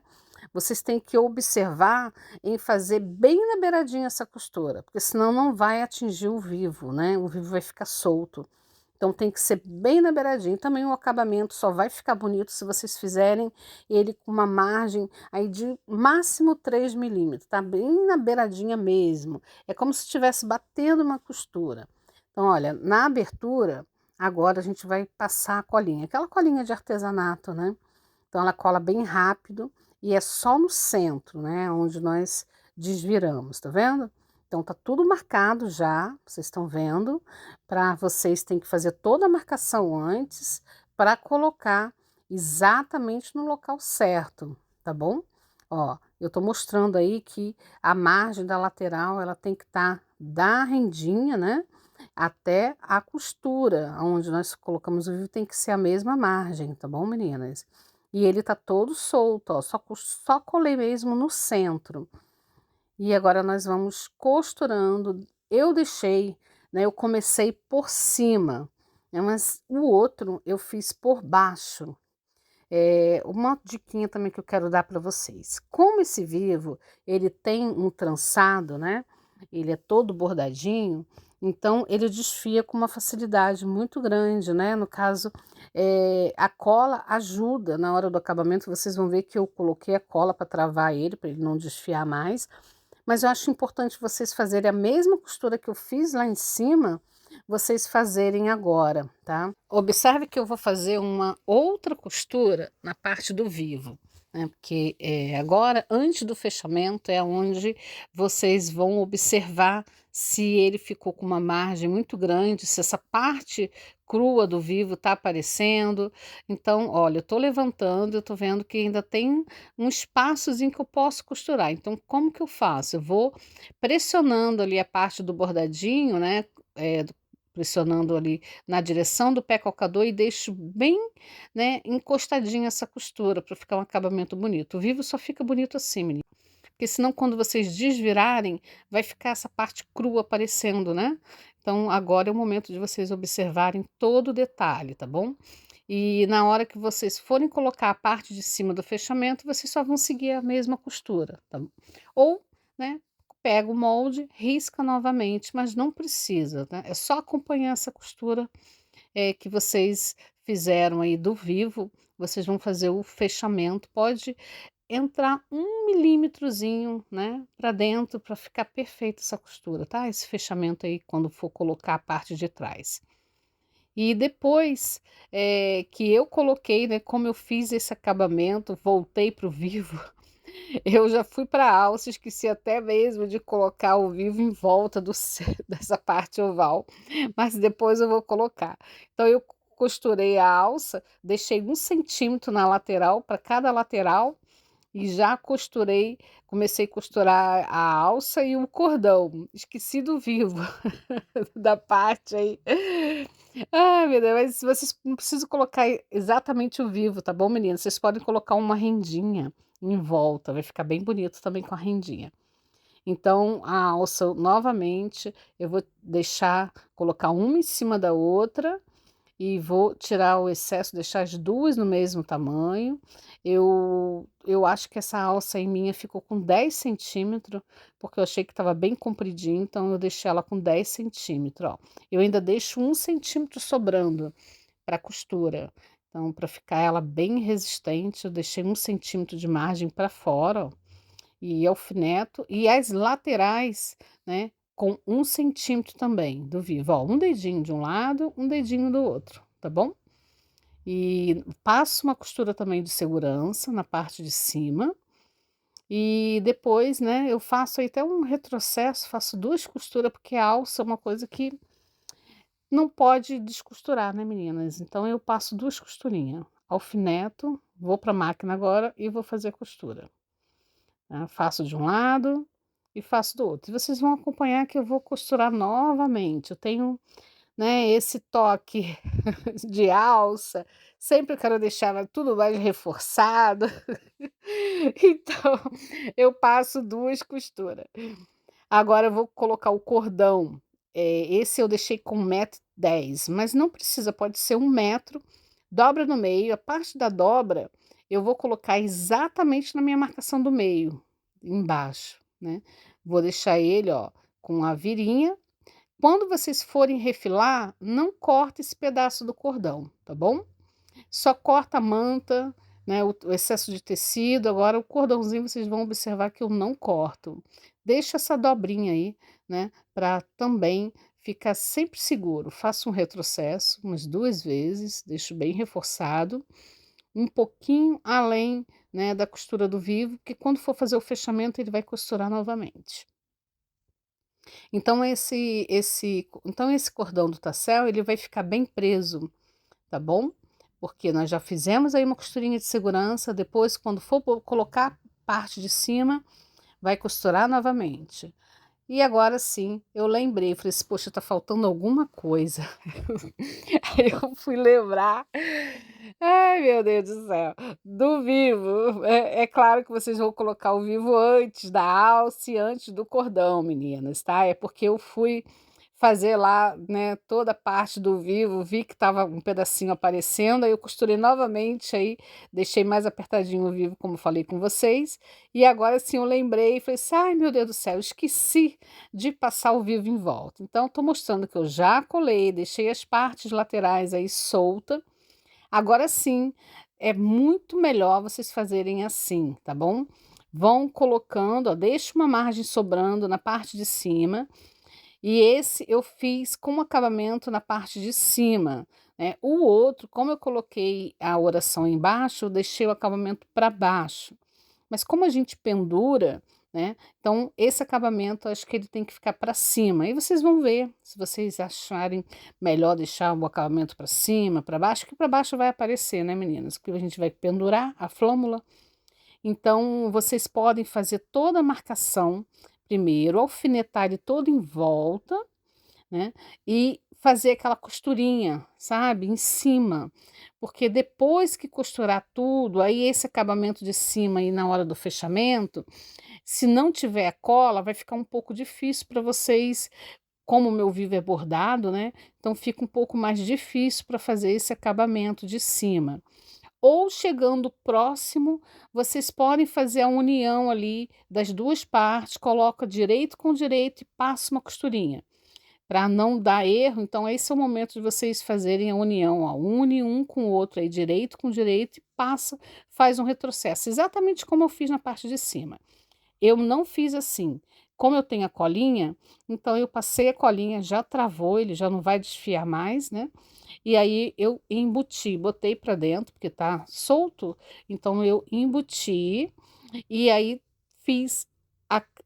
vocês têm que observar em fazer bem na beiradinha essa costura, porque senão não vai atingir o vivo, né, o vivo vai ficar solto. Então tem que ser bem na beiradinha. Também o acabamento só vai ficar bonito se vocês fizerem ele com uma margem aí de máximo 3 milímetros, tá? Bem na beiradinha mesmo. É como se estivesse batendo uma costura. Então, olha, na abertura, agora a gente vai passar a colinha. Aquela colinha de artesanato, né? Então ela cola bem rápido e é só no centro, né? Onde nós desviramos, tá vendo? Então tá tudo marcado já, vocês estão vendo, para vocês tem que fazer toda a marcação antes para colocar exatamente no local certo, tá bom? Ó, eu tô mostrando aí que a margem da lateral, ela tem que estar da rendinha, né, até a costura, onde nós colocamos o vivo, tem que ser a mesma margem, tá bom, meninas? E ele tá todo solto, ó, só colei mesmo no centro. E agora nós vamos costurando. Eu deixei, né, eu comecei por cima, né, mas o outro eu fiz por baixo. Uma diquinha também que eu quero dar para vocês. Como esse vivo, ele tem um trançado, né? Ele é todo bordadinho, então ele desfia com uma facilidade muito grande, né? No caso, a cola ajuda na hora do acabamento. Vocês vão ver que eu coloquei a cola para travar ele, para ele não desfiar mais. Mas eu acho importante vocês fazerem a mesma costura que eu fiz lá em cima, vocês fazerem agora, tá? Observe que eu vou fazer uma outra costura na parte do vivo, né? Porque agora, antes do fechamento, é onde vocês vão observar se ele ficou com uma margem muito grande, se essa parte crua do vivo tá aparecendo. Então, olha, eu tô levantando, eu tô vendo que ainda tem um espaçozinho que eu posso costurar. Então, como que eu faço? Eu vou pressionando ali a parte do bordadinho, né? Pressionando ali na direção do pé calcador e deixo bem, né, encostadinha essa costura para ficar um acabamento bonito. O vivo só fica bonito assim, menina, porque senão quando vocês desvirarem, vai ficar essa parte crua aparecendo, né? Então agora é o momento de vocês observarem todo o detalhe, tá bom? E na hora que vocês forem colocar a parte de cima do fechamento, vocês só vão seguir a mesma costura, tá bom? Ou, né, pega o molde, risca novamente, mas não precisa, né? É só acompanhar essa costura que vocês fizeram aí do vivo, vocês vão fazer o fechamento. Pode entrar 1 milímetrozinho, né, para dentro, para ficar perfeita essa costura, tá? Esse fechamento aí, quando for colocar a parte de trás. E depois que eu coloquei, né, como eu fiz esse acabamento, voltei para o vivo, eu já fui para a alça, esqueci até mesmo de colocar o vivo em volta dessa parte oval, mas depois eu vou colocar. Então eu costurei a alça, deixei 1 centímetro na lateral, para cada lateral, e já costurei, comecei a costurar a alça e o cordão. Esqueci do vivo, da parte aí. Ai, meu Deus, mas vocês não precisam colocar exatamente o vivo, tá bom, meninas? Vocês podem colocar uma rendinha em volta, vai ficar bem bonito também com a rendinha. Então, a alça, novamente, eu vou deixar, colocar uma em cima da outra e vou tirar o excesso, deixar as duas no mesmo tamanho. Eu acho que essa alça aí minha ficou com 10 centímetros, porque eu achei que estava bem compridinho, então eu deixei ela com 10 centímetros, ó. Eu ainda deixo 1 centímetro sobrando para costura. Então, para ficar ela bem resistente, eu deixei 1 centímetro de margem para fora, ó, e alfineto, e as laterais, né, com 1 centímetro também do vivo, ó, um dedinho de um lado, um dedinho do outro, tá bom? E passo uma costura também de segurança na parte de cima, e depois, né, eu faço aí até um retrocesso, faço 2 costuras, porque a alça é uma coisa que não pode descosturar, né, meninas? Então eu passo 2 costurinhas, alfineto, vou para a máquina agora e vou fazer a costura, né? Faço de um lado e faço do outro. E vocês vão acompanhar que eu vou costurar novamente. Eu tenho, né, esse toque de alça, sempre eu quero deixar ela tudo mais reforçado. Então, eu passo 2 costuras. Agora eu vou colocar o cordão. Esse eu deixei com 1,10 m, mas não precisa, pode ser 1 metro. Dobra no meio, a parte da dobra eu vou colocar exatamente na minha marcação do meio, embaixo, né. Vou deixar ele, ó, com a virinha. Quando vocês forem refilar, não corta esse pedaço do cordão, tá bom? Só corta a manta, né, o excesso de tecido. Agora o cordãozinho vocês vão observar que eu não corto. Deixa essa dobrinha aí, né, para também ficar sempre seguro. Faço um retrocesso umas 2 vezes, deixo bem reforçado, um pouquinho além, né, da costura do vivo, porque quando for fazer o fechamento ele vai costurar novamente. Então esse cordão do tassel, ele vai ficar bem preso, tá bom? Porque nós já fizemos aí uma costurinha de segurança, depois quando for colocar a parte de cima, vai costurar novamente. E agora sim, eu lembrei, falei assim: "Poxa, tá faltando alguma coisa". Aí eu fui lembrar, ai meu Deus do céu, do vivo. É claro que vocês vão colocar o vivo antes da alça e antes do cordão, meninas, tá? É porque eu fui
fazer lá, né, toda a parte do vivo, vi que estava um pedacinho aparecendo, aí eu costurei novamente, aí deixei mais apertadinho o vivo, como falei com vocês, e agora sim eu lembrei e falei assim: "Ai, meu Deus do céu, esqueci de passar o vivo em volta". Então estou mostrando que eu já colei, deixei as partes laterais aí solta. Agora sim, é muito melhor vocês fazerem assim, tá bom? Vão colocando, ó, deixa uma margem sobrando na parte de cima, e esse eu fiz com acabamento na parte de cima, né. O outro, como eu coloquei a oração embaixo, eu deixei o acabamento para baixo. Mas como a gente pendura, né, então esse acabamento acho que ele tem que ficar para cima. Aí vocês vão ver, se vocês acharem melhor deixar o acabamento para cima, para baixo, que para baixo vai aparecer, né, meninas, porque a gente vai pendurar a flâmula. Então vocês podem fazer toda a marcação primeiro, alfinetar ele todo em volta, né, e fazer aquela costurinha, sabe, em cima, porque depois que costurar tudo, aí esse acabamento de cima aí na hora do fechamento, se não tiver a cola, vai ficar um pouco difícil para vocês, como o meu vivo é bordado, né, então fica um pouco mais difícil para fazer esse acabamento de cima. Ou chegando próximo, vocês podem fazer a união ali das 2 partes, coloca direito com direito e passa uma costurinha. Para não dar erro, então esse é o momento de vocês fazerem a união, ó, une um com o outro aí, direito com direito e passa, faz um retrocesso, exatamente como eu fiz na parte de cima. Eu não fiz assim, como eu tenho a colinha, então eu passei a colinha, já travou, ele já não vai desfiar mais, né, e aí eu embuti, botei para dentro, porque tá solto, então eu embuti, e aí fiz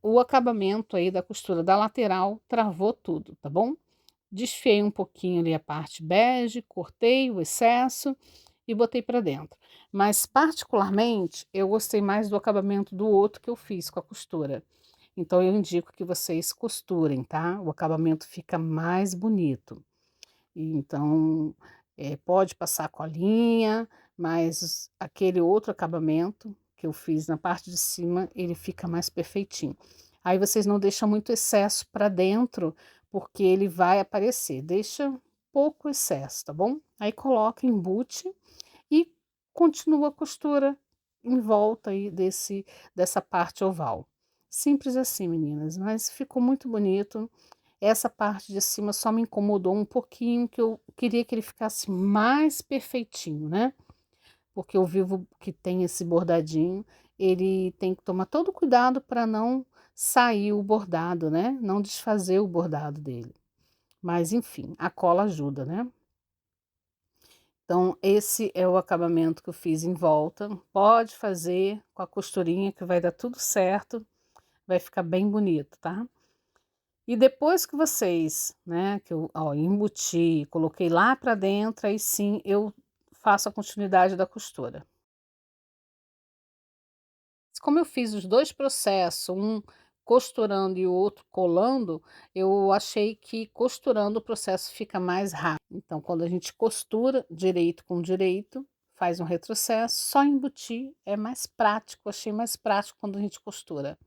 o acabamento aí da costura da lateral, travou tudo, tá bom? Desfiei um pouquinho ali a parte bege, cortei o excesso e botei para dentro. Mas particularmente, eu gostei mais do acabamento do outro que eu fiz com a costura. Então eu indico que vocês costurem, tá? O acabamento fica mais bonito. E então, pode passar colinha, mas aquele outro acabamento que eu fiz na parte de cima, ele fica mais perfeitinho. Aí vocês não deixam muito excesso para dentro, porque ele vai aparecer, deixa pouco excesso, tá bom? Aí coloca, embute e continua a costura em volta aí dessa parte oval. Simples assim, meninas, mas ficou muito bonito. Essa parte de cima só me incomodou um pouquinho, que eu queria que ele ficasse mais perfeitinho, né? Porque o vivo que tem esse bordadinho, ele tem que tomar todo cuidado para não sair o bordado, né? Não desfazer o bordado dele. Mas enfim, a cola ajuda, né? Então, esse é o acabamento que eu fiz em volta. Pode fazer com a costurinha que vai dar tudo certo, vai ficar bem bonito, tá? E depois que vocês, né, que eu, ó, embuti, coloquei lá para dentro, aí sim eu faço a continuidade da costura. Como eu fiz os 2 processos, um costurando e o outro colando, eu achei que costurando o processo fica mais rápido. Então, quando a gente costura direito com direito, faz um retrocesso, só embutir é mais prático, achei mais prático quando a gente costura.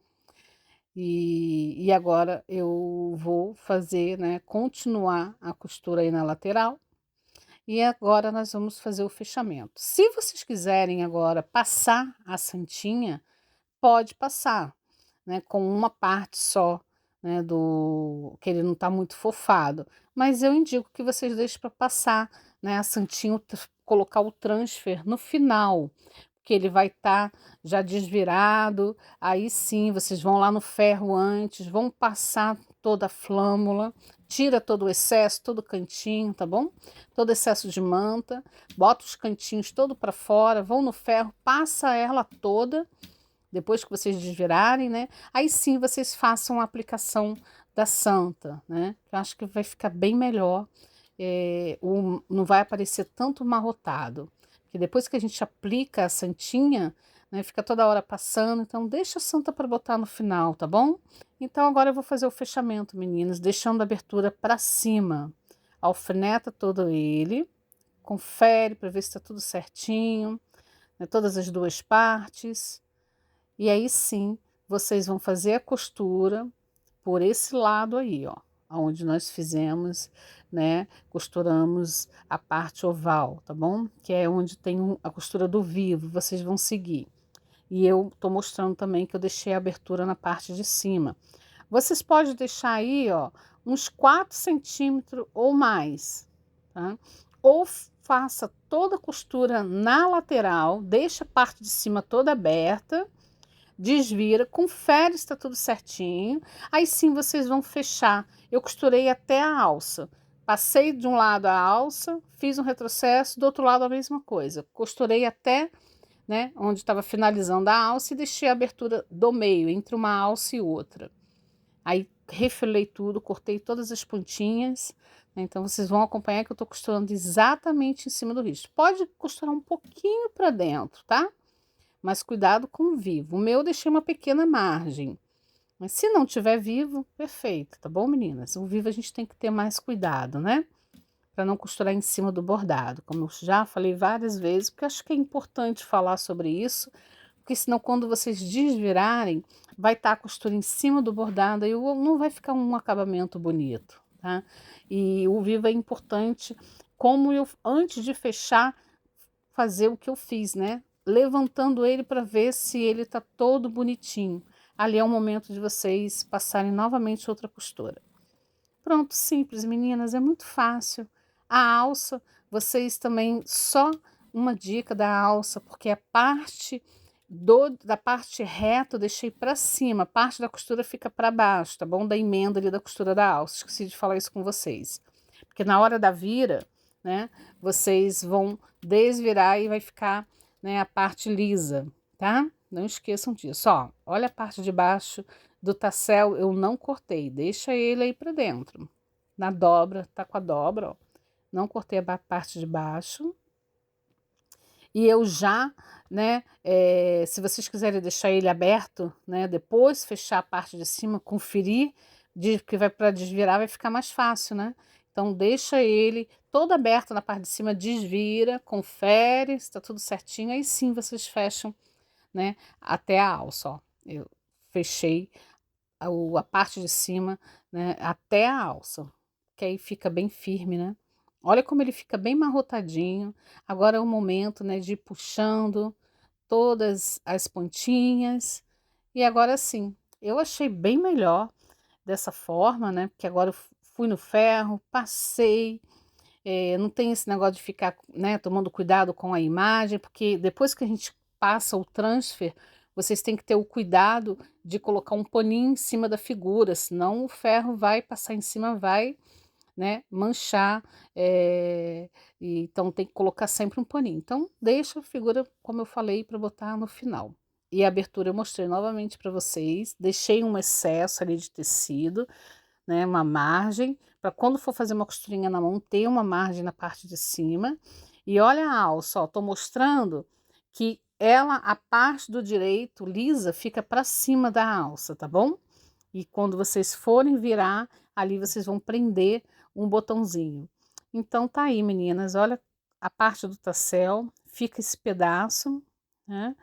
E agora eu vou fazer, né, continuar a costura aí na lateral, e agora nós vamos fazer o fechamento. Se vocês quiserem agora passar a santinha, pode passar, né, com uma parte só, né, do que ele não está muito fofado, mas eu indico que vocês deixem para passar, né, a santinho, colocar o transfer no final, que ele vai estar já desvirado, aí sim vocês vão lá no ferro antes, vão passar toda a flâmula, tira todo o excesso, todo o cantinho, tá bom? Todo excesso de manta, bota os cantinhos todo para fora, vão no ferro, passa ela toda, depois que vocês desvirarem, né? Aí sim vocês façam a aplicação da santa, né? Eu acho que vai ficar bem melhor, não vai aparecer tanto marrotado. Porque depois que a gente aplica a santinha, né, fica toda hora passando, então deixa a santa para botar no final, tá bom? Então agora eu vou fazer o fechamento, meninas, deixando a abertura para cima. Alfineta todo ele, confere para ver se está tudo certinho, né, todas as 2 partes. E aí sim, vocês vão fazer a costura por esse lado aí, ó.
onde nós fizemos, né, costuramos a parte oval, tá bom? Que é onde tem a costura do vivo, vocês vão seguir. E eu tô mostrando também que eu deixei a abertura na parte de cima. Vocês podem deixar aí, ó, uns 4 centímetros ou mais, tá? Ou faça toda a costura na lateral, deixa a parte de cima toda aberta, desvira, confere se está tudo certinho. Aí sim vocês vão fechar. Eu costurei até a alça. Passei de um lado a alça, fiz um retrocesso, do outro lado a mesma coisa. Costurei até, né, onde estava finalizando a alça e deixei a abertura do meio, entre uma alça e outra. Aí refilei tudo, cortei todas as pontinhas, né, então vocês vão acompanhar que eu estou costurando exatamente em cima do risco. Pode costurar um pouquinho para dentro, tá? Mas cuidado com o vivo. O meu eu deixei uma pequena margem. Mas se não tiver vivo, perfeito, tá bom, meninas? O vivo a gente tem que ter mais cuidado, né? Para não costurar em cima do bordado, como eu já falei várias vezes, porque acho que é importante falar sobre isso, porque senão quando vocês desvirarem, vai estar a costura em cima do bordado e não vai ficar um acabamento bonito, tá? E o vivo é importante, como eu, antes de fechar, fazer o que eu fiz, né? Levantando ele para ver se ele tá todo bonitinho. Ali é o momento de vocês passarem novamente outra costura. Pronto, simples, meninas, é muito fácil. A alça, vocês também, só uma dica da alça, porque a parte da parte reta eu deixei para cima, a parte da costura fica para baixo, tá bom? Da emenda ali da costura da alça, esqueci de falar isso com vocês. Porque na hora da vira, né, vocês vão desvirar e vai ficar, né, a parte lisa, tá? Não esqueçam disso. Ó, olha a parte de baixo do tassel, eu não cortei, deixa ele aí para dentro. Na dobra, tá com a dobra, ó. Não cortei a parte de baixo. E eu já, né, se vocês quiserem deixar ele aberto, né, depois fechar a parte de cima, conferir, que vai para desvirar, vai ficar mais fácil, né? Então deixa ele todo aberto na parte de cima, desvira, confere se tá tudo certinho, aí sim vocês fecham, né, até a alça, ó. Eu fechei a parte de cima, né, até a alça, que aí fica bem firme, né? Olha como ele fica bem marrotadinho. Agora é o momento, né, de ir puxando todas as pontinhas. E agora sim, eu achei bem melhor dessa forma, né? Porque agora eu fui no ferro, passei, não tem esse negócio de ficar, né, tomando cuidado com a imagem, porque depois que a gente passa o transfer, vocês têm que ter o cuidado de colocar um paninho em cima da figura, senão o ferro vai passar em cima, vai, né, manchar, então tem que colocar sempre um paninho. Então deixa a figura, como eu falei, para botar no final. E a abertura eu mostrei novamente para vocês, deixei um excesso ali de tecido, né, uma margem, para quando for fazer uma costurinha na mão, ter uma margem na parte de cima. E olha a alça, ó, tô mostrando que ela, a parte do direito, lisa, fica para cima da alça, tá bom? E quando vocês forem virar, ali vocês vão prender um botãozinho. Então tá aí, meninas, olha a parte do tassel, fica esse pedaço, né?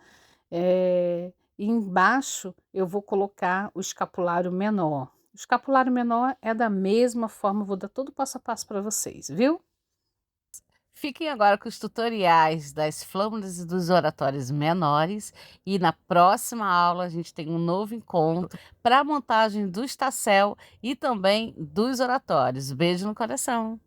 E embaixo eu vou colocar o escapulário menor. O escapulário menor é da mesma forma, vou dar todo o passo a passo para vocês, viu? Fiquem agora com os tutoriais das flâmulas e dos oratórios menores e na próxima aula a gente tem um novo encontro para a montagem do tassel e também dos oratórios. Beijo no coração!